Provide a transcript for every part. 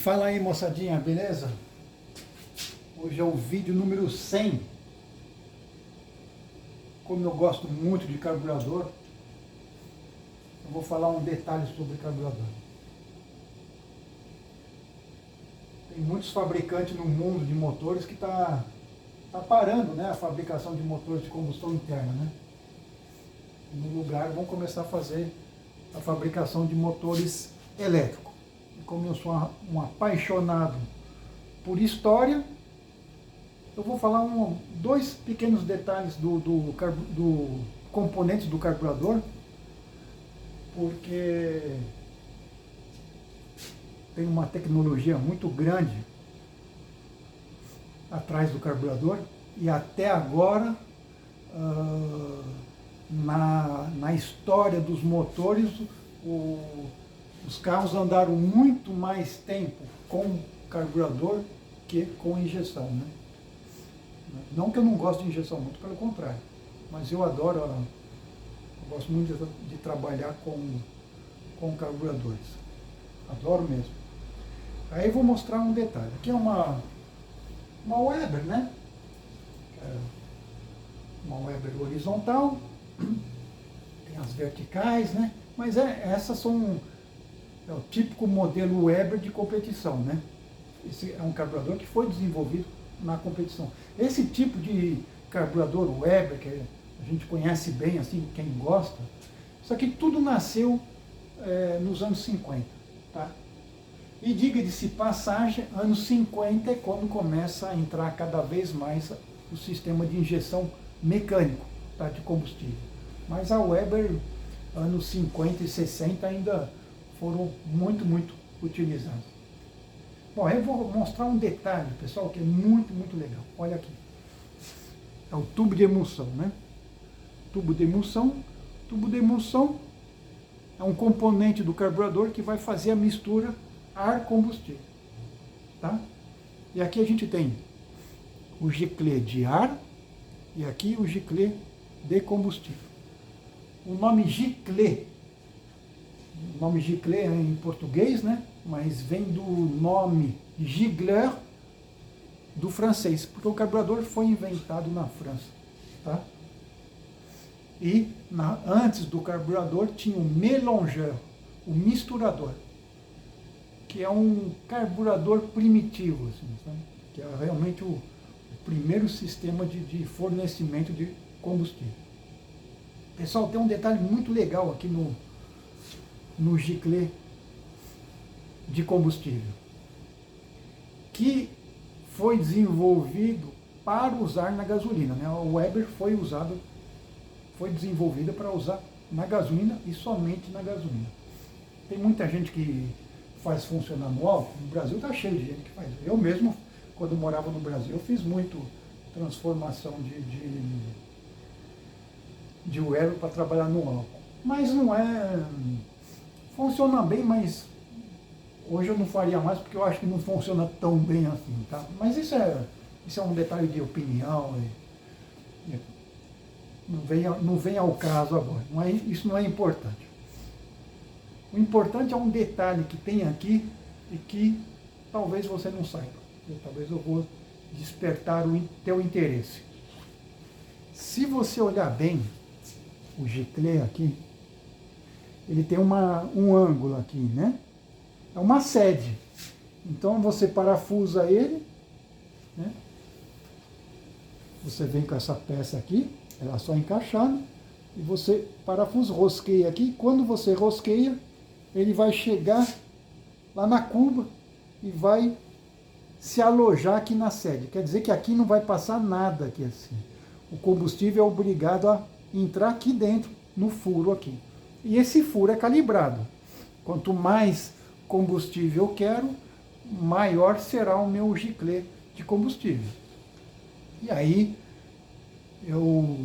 Fala aí, moçadinha, beleza? Hoje é o vídeo número 100. Como eu gosto muito de carburador, eu vou falar um detalhe sobre carburador. Tem muitos fabricantes no mundo de motores que tá parando, né, a fabricação de motores de combustão interna, né? E no lugar vão começar a fazer a fabricação de motores elétricos. E como eu sou um apaixonado por história, eu vou falar dois pequenos detalhes do componente do carburador, porque tem uma tecnologia muito grande atrás do carburador e até agora na história dos motores os carros andaram muito mais tempo com carburador que com injeção, né? Não que eu não gosto de injeção, muito pelo contrário, mas eu adoro, eu gosto muito de trabalhar com carburadores, adoro mesmo. Aí eu vou mostrar um detalhe, aqui é uma Weber, né? Uma Weber horizontal, tem as verticais, né? Mas essas são o típico modelo Weber de competição, né? Esse é um carburador que foi desenvolvido na competição. Esse tipo de carburador Weber, que a gente conhece bem, assim, quem gosta, isso aqui tudo nasceu nos anos 50, tá? E diga-se passagem, anos 50 é quando começa a entrar cada vez mais o sistema de injeção mecânico, tá, de combustível. Mas a Weber, anos 50 e 60 ainda foram muito utilizados. Bom, eu vou mostrar um detalhe, pessoal, que é muito legal. Olha aqui. É o tubo de emulsão, né? Tubo de emulsão. Tubo de emulsão é um componente do carburador que vai fazer a mistura ar-combustível, tá? E aqui a gente tem o giclê de ar e aqui o giclê de combustível. O nome giclê é em português, né? Mas vem do nome Gigleur do francês, porque o carburador foi inventado na França, tá? E antes do carburador tinha o mélangeur, o misturador, que é um carburador primitivo, assim, sabe? Que é realmente o primeiro sistema de fornecimento de combustível. Pessoal, tem um detalhe muito legal aqui no giclê de combustível, que foi desenvolvido para usar na gasolina, né? O Weber foi desenvolvida para usar na gasolina e somente na gasolina. Tem muita gente que faz funcionar no álcool, no Brasil está cheio de gente que faz. Eu mesmo, quando morava no Brasil, eu fiz muito transformação de Weber para trabalhar no álcool. Mas não é... funciona bem, mas hoje eu não faria mais porque eu acho que não funciona tão bem assim, tá? Mas isso é um detalhe de opinião, não vem ao caso agora. Isso não é importante. O importante é um detalhe que tem aqui e que talvez você não saiba. Talvez eu vou despertar o teu interesse. Se você olhar bem o giclê aqui, ele tem um ângulo aqui, né? É uma sede. Então você parafusa ele, né? Você vem com essa peça aqui, ela só encaixada, e você parafusa, rosqueia aqui. Quando você rosqueia, ele vai chegar lá na cuba e vai se alojar aqui na sede. Quer dizer que aqui não vai passar nada aqui assim. O combustível é obrigado a entrar aqui dentro, no furo aqui. E esse furo é calibrado. Quanto mais combustível eu quero, maior será o meu giclê de combustível. E aí eu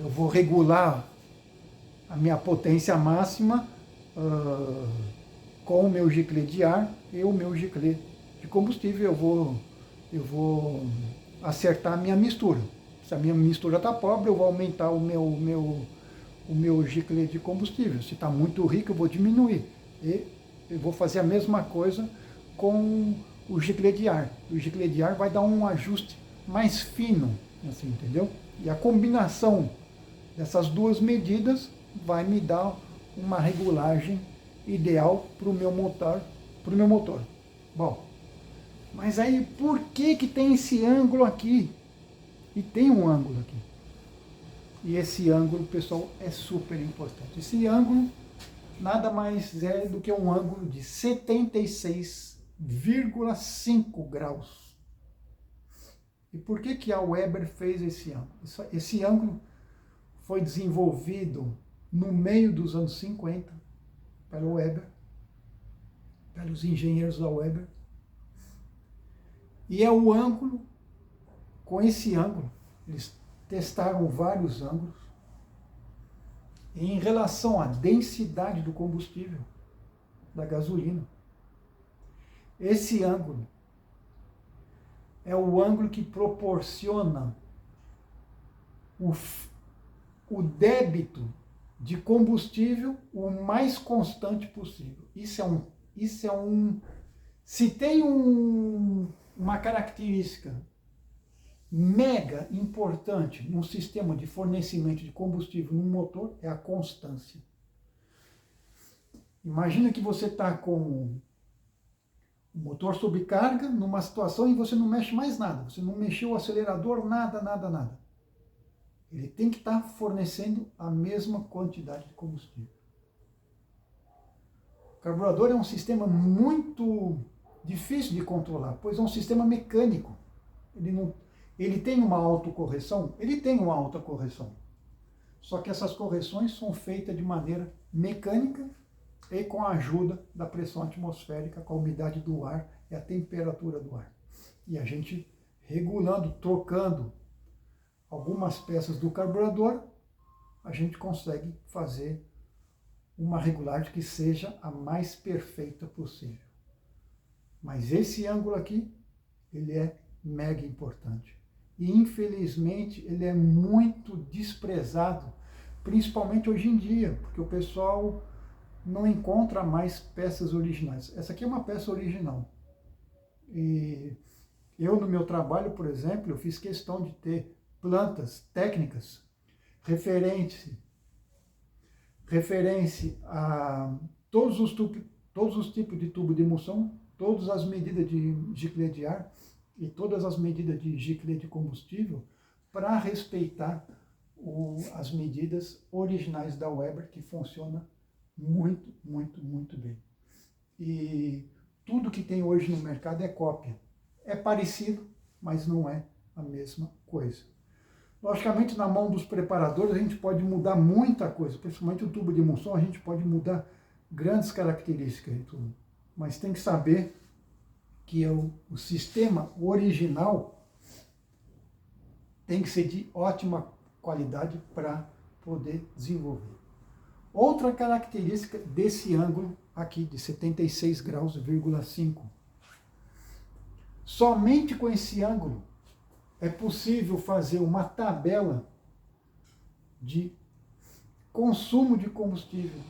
vou regular a minha potência máxima com o meu giclê de ar e o meu giclê de combustível. Eu vou acertar a minha mistura. Se a minha mistura está pobre, eu vou aumentar o meu giclê de combustível. Se está muito rico, eu vou diminuir. E eu vou fazer a mesma coisa com o giglé de ar. O giglé de ar vai dar um ajuste mais fino, assim, entendeu? E a combinação dessas duas medidas vai me dar uma regulagem ideal para o meu motor. Bom, mas aí por que que tem esse ângulo aqui? E tem um ângulo aqui. E esse ângulo, pessoal, é super importante. Esse ângulo nada mais é do que um ângulo de 76,5 graus. E por que que a Weber fez esse ângulo? Esse ângulo foi desenvolvido no meio dos anos 50 pelo Weber, pelos engenheiros da Weber. E é o ângulo, com esse ângulo, eles testaram vários ângulos, e em relação à densidade do combustível, da gasolina, esse ângulo é o ângulo que proporciona o débito de combustível o mais constante possível. Se tem uma característica mega importante num sistema de fornecimento de combustível num motor, é a constância. Imagina que você está com o motor sob carga, numa situação e você não mexe mais nada, você não mexeu o acelerador, nada. Ele tem que estar fornecendo a mesma quantidade de combustível. O carburador é um sistema muito difícil de controlar, pois é um sistema mecânico. Ele tem uma autocorreção? Ele tem uma autocorreção. Só que essas correções são feitas de maneira mecânica e com a ajuda da pressão atmosférica, com a umidade do ar e a temperatura do ar. E a gente regulando, trocando algumas peças do carburador, a gente consegue fazer uma regulagem que seja a mais perfeita possível. Mas esse ângulo aqui, ele é mega importante. E infelizmente ele é muito desprezado, principalmente hoje em dia, porque o pessoal não encontra mais peças originais. Essa aqui é uma peça original. E eu, no meu trabalho, por exemplo, eu fiz questão de ter plantas técnicas referente a todos os tipos de tubo de emulsão, todas as medidas de giglé de ar e todas as medidas de giglé de combustível, para respeitar as medidas originais da Weber, que funciona muito bem. E tudo que tem hoje no mercado é cópia. É parecido, mas não é a mesma coisa. Logicamente, na mão dos preparadores, a gente pode mudar muita coisa, principalmente o tubo de emulsão, a gente pode mudar grandes características e tudo. Mas tem que saber que o sistema original tem que ser de ótima qualidade para poder desenvolver. Outra característica desse ângulo aqui, de 76 graus,5. Somente com esse ângulo é possível fazer uma tabela de consumo de combustível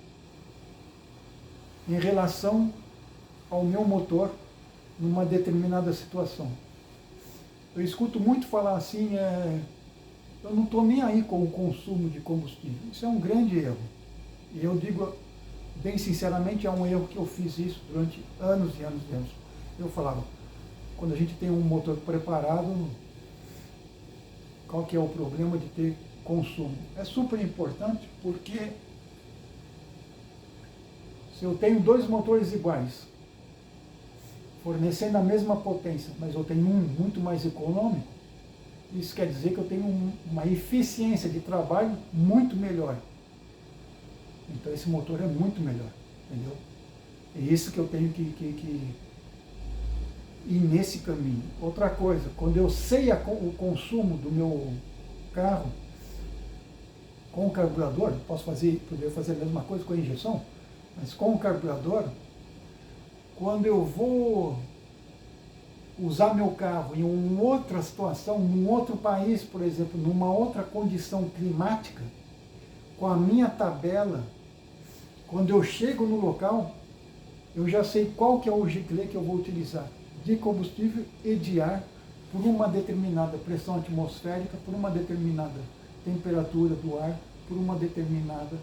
em relação ao meu motor numa determinada situação. Eu escuto muito falar assim, eu não estou nem aí com o consumo de combustível. Isso é um grande erro. E eu digo, bem sinceramente, é um erro que eu fiz isso durante anos e anos e anos. Eu falava, quando a gente tem um motor preparado, qual que é o problema de ter consumo? É super importante porque se eu tenho dois motores iguais, fornecendo a mesma potência, mas eu tenho um muito mais econômico, isso quer dizer que eu tenho uma eficiência de trabalho muito melhor. Então esse motor é muito melhor, entendeu? É isso que eu tenho que ir nesse caminho. Outra coisa, quando eu sei o consumo do meu carro com o carburador, poderia fazer a mesma coisa com a injeção, mas com o carburador, quando eu vou usar meu carro em uma outra situação, num outro país, por exemplo, numa outra condição climática, com a minha tabela, quando eu chego no local, eu já sei qual que é o giclê que eu vou utilizar, de combustível e de ar, por uma determinada pressão atmosférica, por uma determinada temperatura do ar, por uma determinada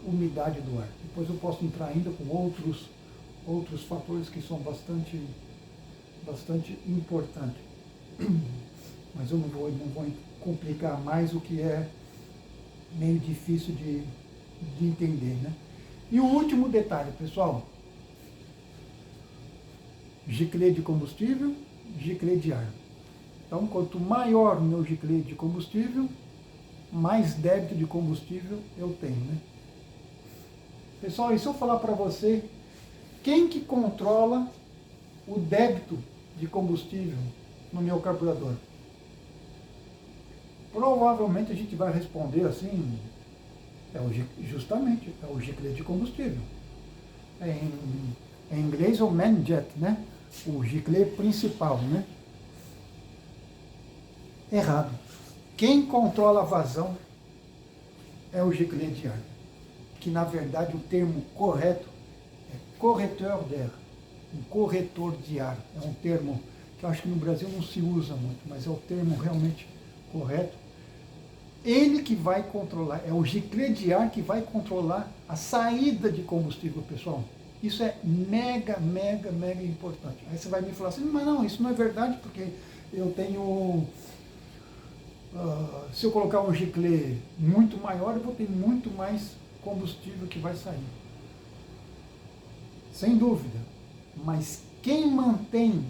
umidade do ar. Depois eu posso entrar ainda com outros fatores que são bastante importantes. Mas eu não vou complicar mais o que é meio difícil de entender, né? E o último detalhe, pessoal, giclê de combustível, giclê de ar. Então, quanto maior o meu giclê de combustível, mais débito de combustível eu tenho, né? Pessoal, e se eu falar para você, quem que controla o débito de combustível no meu carburador? Provavelmente a gente vai responder assim, justamente, é o giclê de combustível. Em inglês é o main jet, né? O giclê principal, né? Errado. Quem controla a vazão é o giclê de ar, que na verdade o termo correto é correteur d'air, um corretor de ar. É um termo que eu acho que no Brasil não se usa muito, mas é o termo realmente correto. Ele que vai controlar, é o giclê de ar que vai controlar a saída de combustível, pessoal. Isso é mega importante. Aí você vai me falar assim, mas não, isso não é verdade, porque eu tenho... se eu colocar um giclê muito maior, eu vou ter muito mais combustível que vai sair. Sem dúvida. Mas quem mantém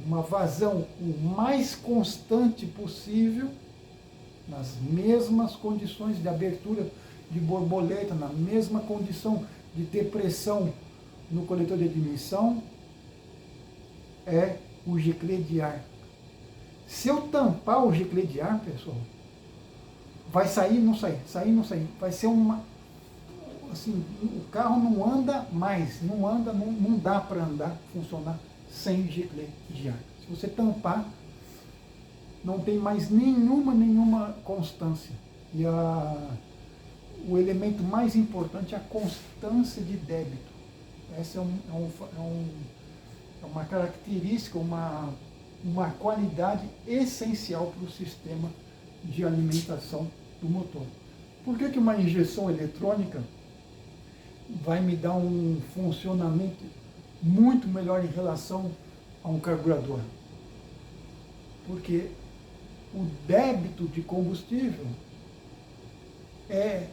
uma vazão o mais constante possível, nas mesmas condições de abertura de borboleta, na mesma condição de ter pressão no coletor de admissão, é o giclê de ar. Se eu tampar o giclê de ar, pessoal, vai sair, não sair, sair, não sair. Vai ser uma... assim, o carro não anda mais, não dá para andar, funcionar sem giclê de ar. Se você tampar, não tem mais nenhuma constância. E o elemento mais importante é a constância de débito. Essa é uma característica, uma qualidade essencial para o sistema de alimentação do motor. Por que uma injeção eletrônica vai me dar um funcionamento muito melhor em relação a um carburador? Porque o débito de combustível é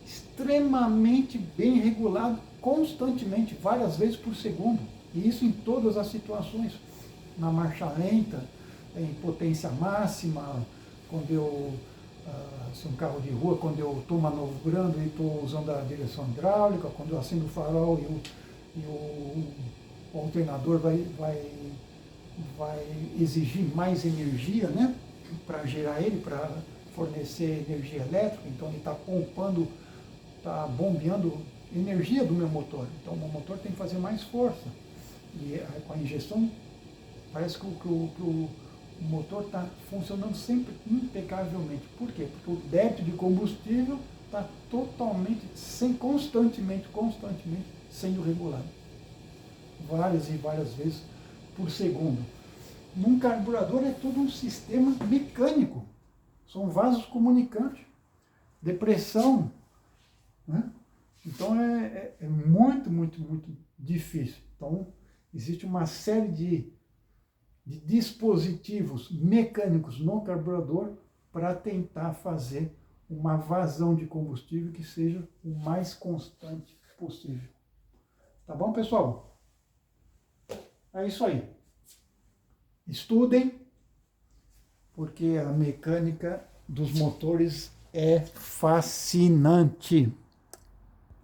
extremamente bem regulado constantemente, várias vezes por segundo. E isso em todas as situações. Na marcha lenta, em potência máxima, quando eu, se um carro de rua, quando eu estou manobrando e estou usando a direção hidráulica, quando eu acendo o farol e o alternador vai exigir mais energia, né, para gerar ele, para fornecer energia elétrica, então ele está pompando, está bombeando energia do meu motor. Então o meu motor tem que fazer mais força. E com a injeção, parece que o motor está funcionando sempre impecavelmente. Por quê? Porque o débito de combustível está totalmente, constantemente sendo regulado. Várias e várias vezes por segundo. Num carburador é todo um sistema mecânico. São vasos comunicantes, de pressão, né? Então é muito difícil. Então existe uma série de dispositivos mecânicos no carburador para tentar fazer uma vazão de combustível que seja o mais constante possível. Tá bom, pessoal? É isso aí. Estudem, porque a mecânica dos motores é fascinante.